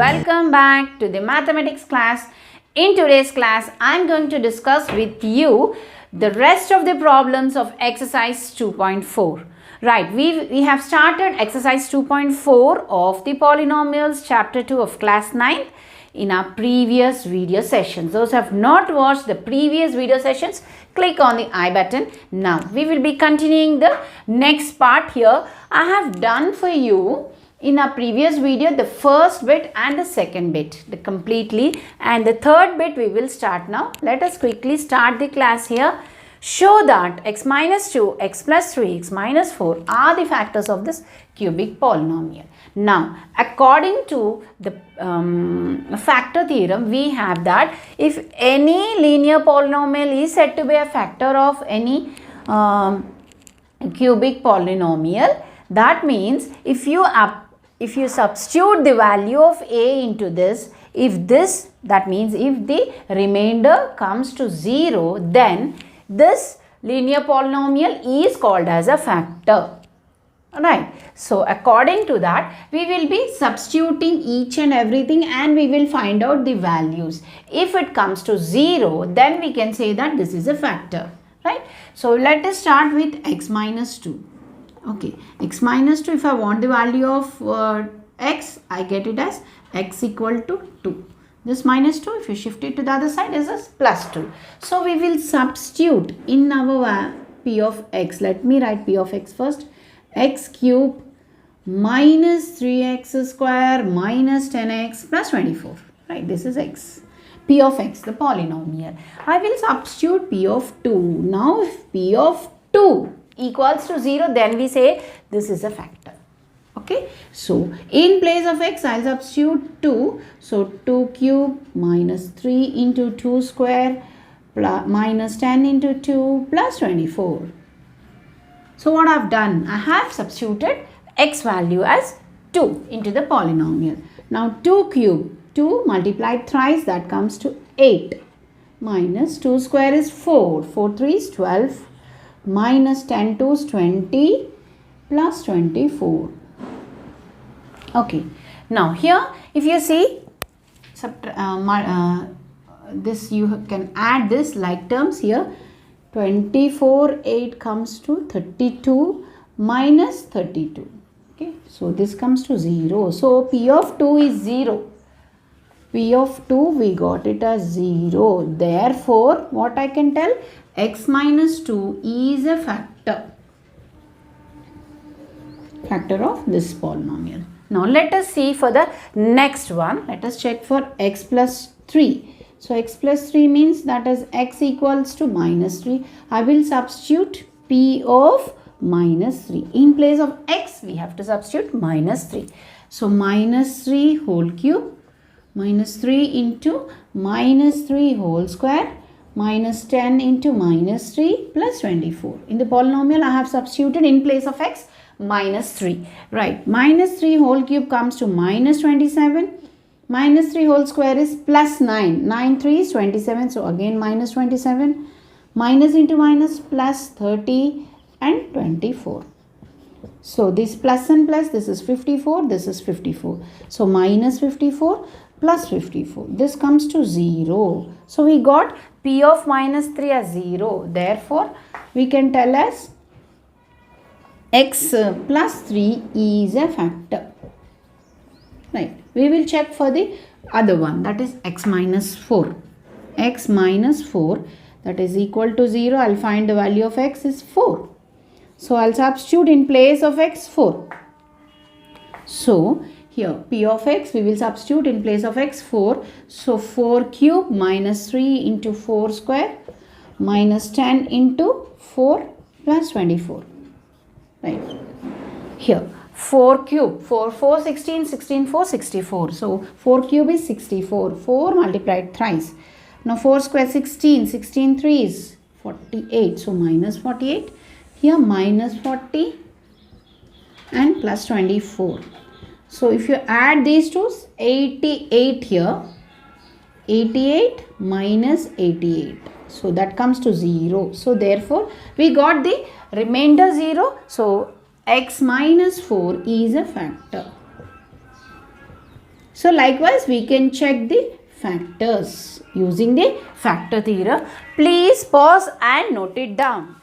welcome back to the mathematics class. In today's class, I am going to discuss with you the rest of the problems of exercise 2.4. Right, we have started exercise 2.4 of the polynomials chapter 2 of class 9 in our previous video sessions. Those who have not watched the previous video sessions, click on the I button. Now, we will be continuing the next part here. I have done for you in our previous video the first bit and the second bit completely, and the third bit we will start now. Let us quickly start the class here. Show that x minus 2, x plus 3, x minus 4 are the factors of this cubic polynomial. Now, according to the factor theorem, we have that if any linear polynomial is said to be a factor of any cubic polynomial, that means if you substitute the value of a into this, that means if the remainder comes to 0, then this linear polynomial is called as a factor. Alright, so according to that, we will be substituting each and everything and we will find out the values. If it comes to 0, then we can say that this is a factor. Right, so let us start with x minus 2. Okay, x minus 2, if I want the value of x, I get it as x equal to 2. This minus 2, if you shift it to the other side, is a plus 2. So, we will substitute in our p of x. Let me write p of x first. X cube minus 3x square minus 10x plus 24. Right, this is x. P of x, the polynomial. I will substitute p of 2. Now, if p of 2 equals to 0, then we say this is a factor. Okay, so in place of x, I'll substitute 2. So 2 cube minus 3 into 2 square plus minus 10 into 2 plus 24. So what I've done, I have substituted x value as 2 into the polynomial. Now 2 cube, 2 multiplied thrice, that comes to 8 minus 2 square is 4. 4 3 is 12 minus 10 2 is 20 plus 24. Okay, now here if you see this, you can add this like terms here. 24, 8 comes to 32 minus 32. Okay, so this comes to 0. So p of 2 is 0. P of 2 we got it as 0. Therefore, what I can tell, x minus 2 is a factor of this polynomial. Now, let us see for the next one. Let us check for x plus 3. So, x plus 3 means that is x equals to minus 3. I will substitute p of minus 3. In place of x, we have to substitute minus 3. So, minus 3 whole cube, minus 3 into minus 3 whole square, minus 10 into minus 3 plus 24. In the polynomial, I have substituted in place of x minus 3. Right, minus 3 whole cube comes to minus 27. Minus 3 whole square is plus 9. 9 3 is 27. So, again minus 27. Minus into minus plus 30 and 24. So, this plus and plus, this is 54, this is 54. So, minus 54 plus 54. This comes to 0. So, we got p of minus 3 as 0. Therefore, we can tell as x plus 3 is a factor. Right. We will check for the other one, that is x minus 4. X minus 4, that is equal to 0. I'll find the value of x is 4. So, I'll substitute in place of x 4. So, here p of x, we will substitute in place of x 4. So, 4 cube minus 3 into 4 square minus 10 into 4 plus 24. Right. Here 4 cube, 4 4 16, 16 4 64. So 4 cube is 64. 4 multiplied thrice. Now 4 square 16, 16 3 is 48. So minus 48. Here minus 40 and plus 24. So if you add these two, 88 here. 88 minus 88. So that comes to 0. So therefore we got the remainder 0. So x minus 4 is a factor. So likewise we can check the factors using the factor theorem. Please pause and note it down.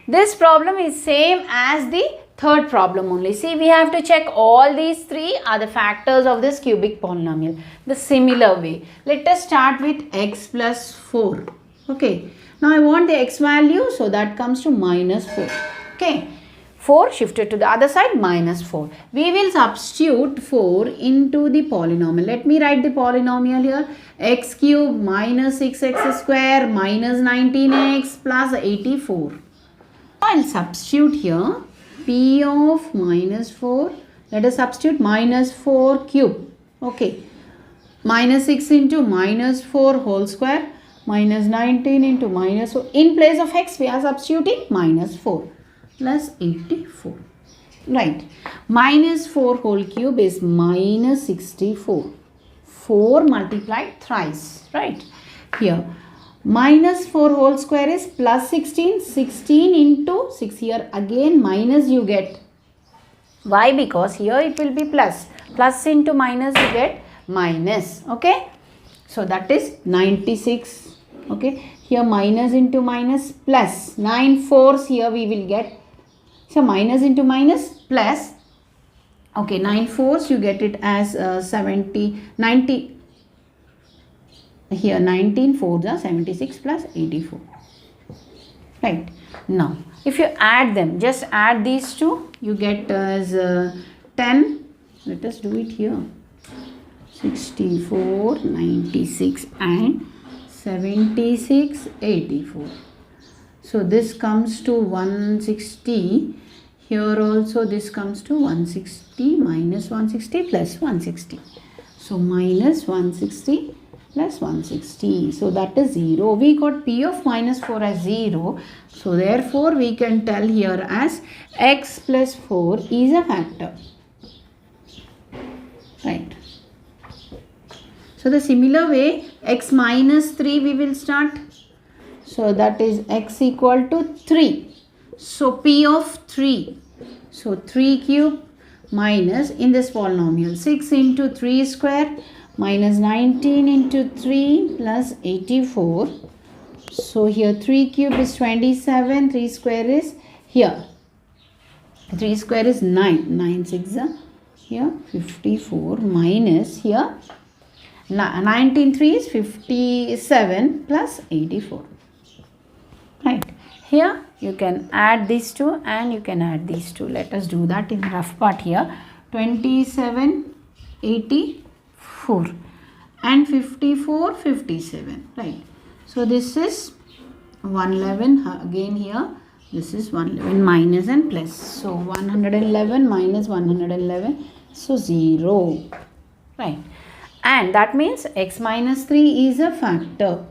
This problem is same as the third problem only. See, we have to check all these three are the factors of this cubic polynomial. The similar way. Let us start with x plus 4. Okay. Now I want the x value, so that comes to minus 4. Okay. 4 shifted to the other side, minus 4. We will substitute 4 into the polynomial. Let me write the polynomial here. X cube minus 6x square minus 19x plus 84. I will substitute here p of minus 4. Let us substitute minus 4 cube. Okay. Minus 6 into minus 4 whole square minus 19 into minus 4. In place of x we are substituting minus 4 plus 84. Right. Minus 4 whole cube is minus 64. 4 multiplied thrice. Right. Here. Minus 4 whole square is plus 16. 16 into 6 here again minus you get. Why? Because here it will be plus. Plus into minus you get minus. Okay. So that is 96. Okay. Here minus into minus plus. 9 fours here we will get. So minus into minus plus. Okay. 9 fours you get it as 90. Here 19 fours are 76 plus 84. Right. Now, if you add them, just add these two, you get as 10. Let us do it here. 64, 96 and 76, 84. So this comes to 160. Here also this comes to 160 minus 160 plus 160. So minus 160 plus 160. So that is 0. We got p of minus 4 as 0. So therefore we can tell here as x plus 4 is a factor. Right. So the similar way x minus 3 we will start. So that is x equal to 3. So p of 3. So 3 cube minus in this polynomial 6 into 3 square minus 19 into 3 plus 84. So here 3 cube is 27, 3 square is here. 3 square is 9, 9 6 here 54 minus here 19 3 is 57 plus 84. Right. Here you can add these two and you can add these two. Let us do that in the rough part here. 27, 84 and 54, 57. Right. So this is 111 again here. This is 111 minus and plus. So 111 minus 111. So 0. Right. And that means x minus 3 is a factor.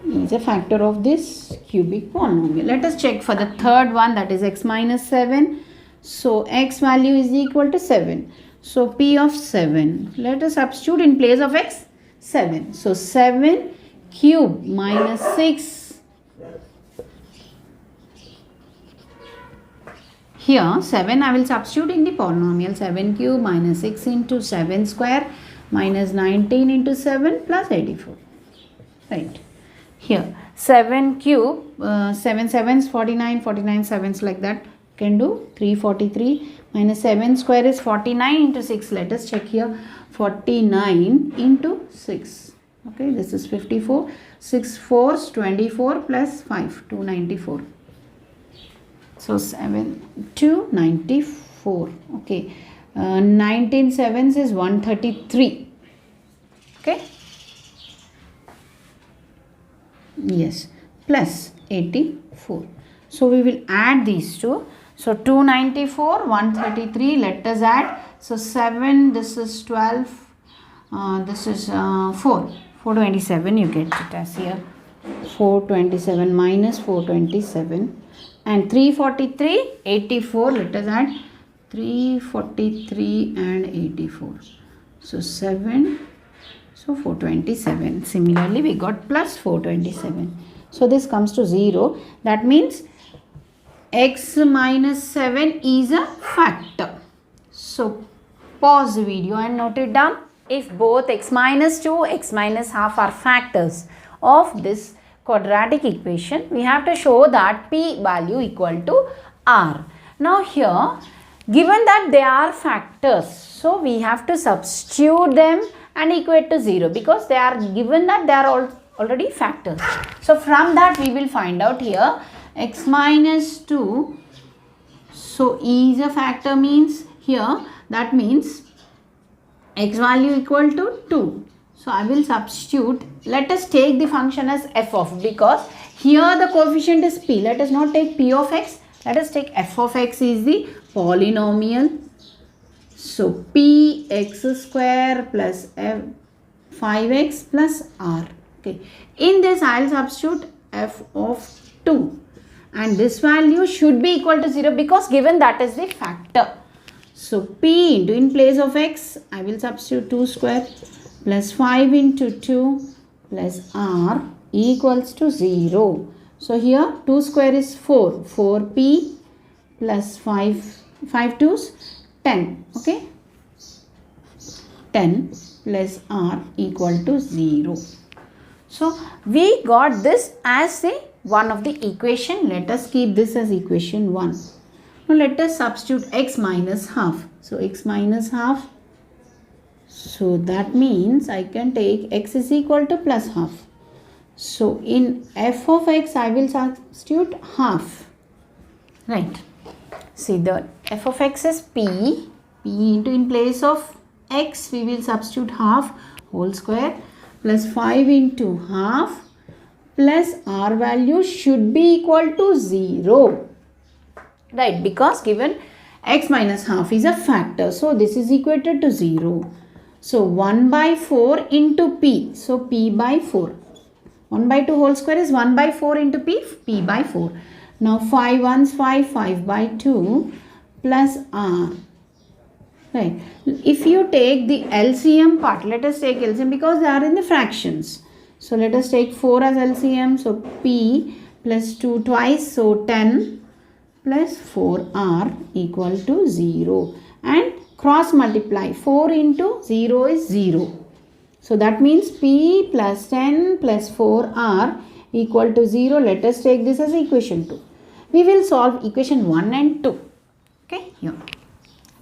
Is a factor of this cubic polynomial. Let us check for the third one, that is x minus 7. So x value is equal to 7. So p of 7. Let us substitute in place of x 7. So 7 cube minus 6. Here 7 I will substitute in the polynomial. 7 cube minus 6 into 7 square minus 19 into 7 plus 84. Right. Here 7 cube 7 sevens 49, 49 sevens like that can do 343 minus 7 square is 49 into 6. Let us check here. 49 into 6. Okay, this is 54. 6 fours 24 plus 5 294. So 7 294. Okay, 19 sevens is 133. Okay. Yes, plus 84. So we will add these two. So 294, 133. Let us add. So 7. This is 12. This is 4. 427. You get it as here. 427 minus 427. And 343, 84. Let us add 343 and 84. So 7. So 427. Similarly, we got plus 427. So this comes to 0. That means x minus 7 is a factor. So pause the video and note it down. If both x minus 2, x minus half are factors of this quadratic equation, we have to show that p value equal to r. Now here, given that they are factors, so we have to substitute them and equate to 0 because they are given that they are already factors. So from that we will find out here x minus 2, so e is a factor means here that means x value equal to 2. So I will substitute. Let us take the function as f of, because here the coefficient is p. Let us not take p of x. Let us take f of x is the polynomial. So p x square plus 5x plus r. Okay. In this I will substitute f of 2. And this value should be equal to 0 because given that is the factor. So p into, in place of x, I will substitute 2 square plus 5 into 2 plus r equals to 0. So here 2 square is 4. 4p plus 5 2's 10. Okay. 10 plus r equal to 0. So we got this as the one of the equation. Let us keep this as equation 1. Now let us substitute x minus half. So x minus half. So that means I can take x is equal to plus half. So in f of x I will substitute half. Right. See, the f of x is p. P into, in place of x we will substitute half whole square plus 5 into half plus r value should be equal to 0. Right, because given x minus half is a factor. So this is equated to 0. So 1 by 4 into p. So p by 4. 1 by 2 whole square is 1 by 4 into p by 4. Now 5 ones 5, 5 by 2 plus r. Right. If you take the LCM part, let us take LCM because they are in the fractions. So let us take 4 as LCM. So p plus 2 twice. So 10 plus 4r equal to 0. And cross multiply. 4 into 0 is 0. So that means p plus 10 plus 4r equal to 0. Let us take this as equation 2. We will solve equation 1 and 2. Okay. Here.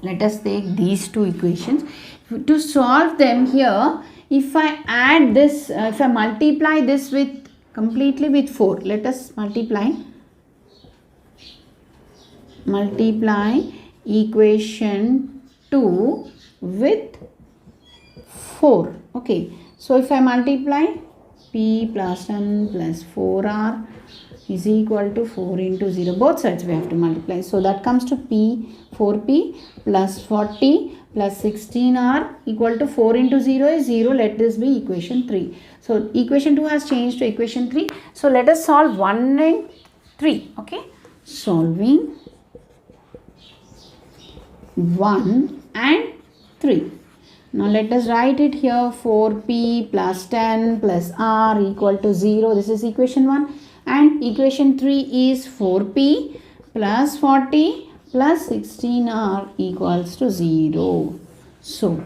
Let us take these two equations. To solve them here, if I add this, if I multiply this with completely with 4, let us multiply equation 2 with 4. Okay. So if I multiply p plus 10 plus 4r is equal to 4 into 0. Both sides we have to multiply. So that comes to p, 4p plus 40 plus 16r equal to 4 into 0 is 0. Let this be equation 3. So equation 2 has changed to equation 3. So let us solve 1 and 3. Okay. Solving 1 and 3. Now let us write it here. 4p plus 10 plus r equal to 0. This is equation 1. And equation 3 is 4p plus 40 plus 16r equals to 0. So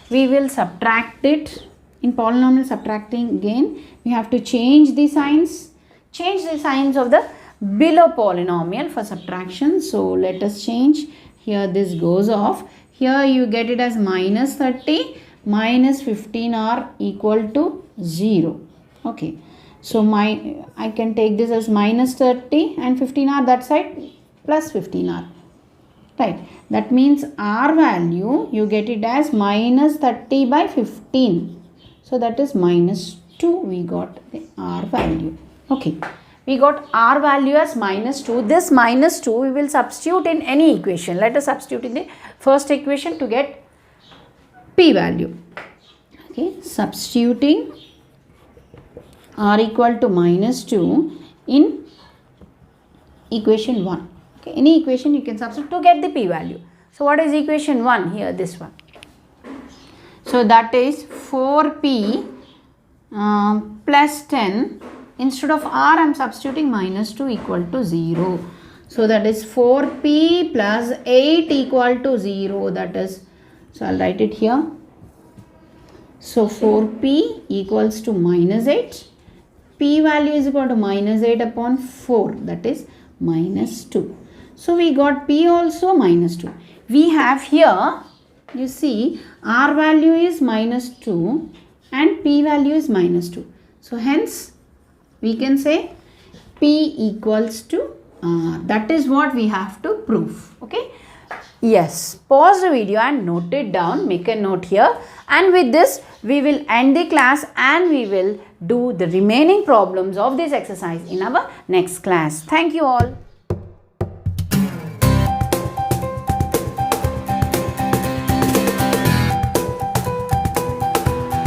we will subtract it. In polynomial subtracting again, we have to change the signs. Change the signs of the below polynomial for subtraction. So let us change. Here this goes off. Here you get it as minus 30 minus 15r equal to 0. Okay. So I can take this as minus 30 and 15r that side plus 15r. Right. That means r value you get it as minus 30 by 15. So that is minus 2. We got the r value. Okay. We got r value as minus 2. This minus 2 we will substitute in any equation. Let us substitute in the first equation to get p value. Okay. Substituting r equal to minus 2 in equation 1. Okay. Any equation you can substitute to get the p value. So what is equation 1 here? This one. So that is 4p plus 10. Instead of r, I am substituting minus 2 equal to 0. So that is 4p plus 8 equal to 0. That is So I'll write it here. So 4p equals to minus 8. P value is equal to minus 8 upon 4, that is minus 2. So we got P also minus 2. We have here, you see, R value is minus 2 and P value is minus 2. So hence we can say P equals to R. That is what we have to prove. Okay. Yes, pause the video and note it down, make a note here, and with this we will end the class and we will do the remaining problems of this exercise in our next class. Thank you all.